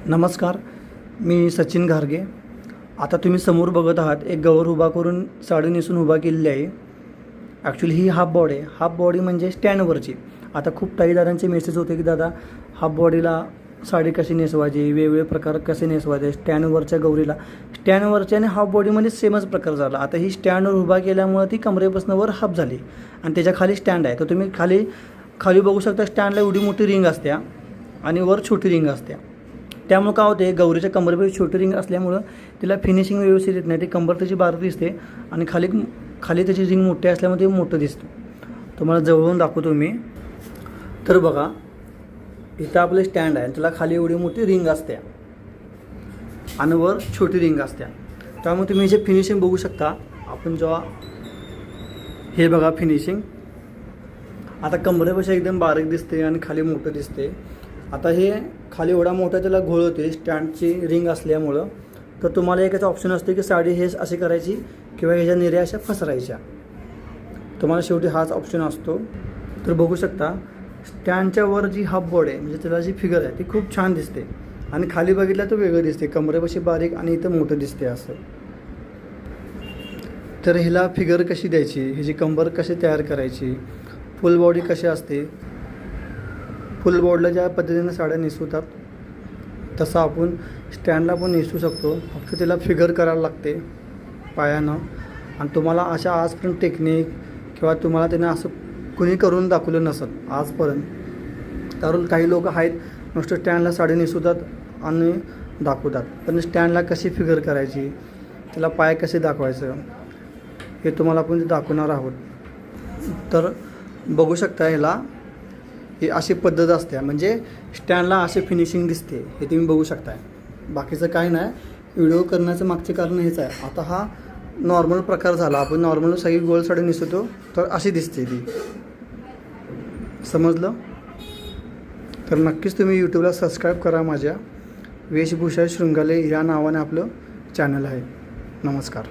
नमस्कार, मी सचिन घारगे. आता तुम्ही समोर बघत आहात एक गवर उभा करून साडी नेसून उभा केलेली आहे. ॲक्च्युली ही हाफ बॉडी आहे. हाफ बॉडी म्हणजे स्टँडवरची. आता खूप ताईदारांचे मेसेज होते की दादा हाफ बॉडीला साडी कशी नेसवायची, वेगवेगळे प्रकार कसे नेसवायचे. स्टँडवरच्या गौरीला स्टँडवरच्या आणि हाफ बॉडीमध्ये सेमच प्रकार झाला. आता ही स्टँडवर उभा केल्यामुळं ती कमरेपासून वर हाफ झाली आणि त्याच्या खाली स्टँड आहे. तर तुम्ही खाली बघू शकता, स्टँडला एवढी मोठी रिंग असते आणि वर छोटी रिंग असते. त्यामुळे काय होते, गौरीच्या कंबरेपेक्षा छोटी रिंग असल्यामुळं तिला फिनिशिंग व्यवस्थित येत नाही. ती कंबर त्याची बारीक दिसते आणि खाली त्याची रिंग मोठी असल्यामुळे ते मोठं दिसतं. तुम्हाला जवळून दाखवतो मी. तर बघा, इथं आपलं स्टँड आहे, त्याला खाली एवढी मोठी रिंग असते आणि वर छोटी रिंग असते. त्यामुळे तुम्ही जे फिनिशिंग बघू शकता. आपण जेव्हा हे बघा फिनिशिंग, आता कंबरेपेक्षा एकदम बारीक दिसते आणि खाली मोठं दिसते. आता हे खाली एवढा मोठा त्याला घोळ होते स्टँडची रिंग असल्यामुळं. तर तुम्हाला एकच ऑप्शन असते की साडी हे अशी करायची किंवा ह्याच्या निर्या अशा फसरायच्या. तुम्हाला शेवटी हाच ऑप्शन असतो. तर बघू शकता, स्टँडच्या वर जी हाफ बॉडी आहे म्हणजे त्याला जी फिगर आहे ती खूप छान दिसते आणि खाली बघितलं तर वेगळं दिसते. कमरेपाशी बारीक आणि इथं मोठं दिसते असं. तर हिला फिगर कशी द्यायची, ह्याची कंबर कशी तयार करायची, फुल बॉडी कशी असते, फुल बॉडीला ज्या पद्धतीने साड्या नेसवतात तसं आपण स्टँडला पण नेसू शकतो. फक्त तिला फिगर करायला लागते पायानं. आणि तुम्हाला अशा आजपर्यंत टेक्निक किंवा तुम्हाला त्यानं असं कुणी करून दाखवलं नसतं आजपर्यंत. कारण काही लोक आहेत नुसतं स्टँडला साडी नेसवतात आणि दाखवतात, पण स्टँडला कशी फिगर करायची, त्याला पाय कसे दाखवायचं हे तुम्हाला आपण दाखवणार आहोत. तर बघू शकता, ह्याला ही अशी पद्धत असते म्हणजे स्टँडला असे फिनिशिंग दिसते. हे तुम्ही बघू शकताय. बाकीचं काय नाही. व्हिडिओ करण्याचं मागचे कारण हेच आहे. आता हा नॉर्मल प्रकार झाला. आपण नॉर्मल सगळी गोल साडी नेसवतो तर अशी दिसते ती. समजलं? तर नक्कीच तुम्ही यूट्यूबला सबस्क्राईब करा. माझ्या वेशभूषा शृंगालय या नावाने आपलं चॅनल आहे. नमस्कार.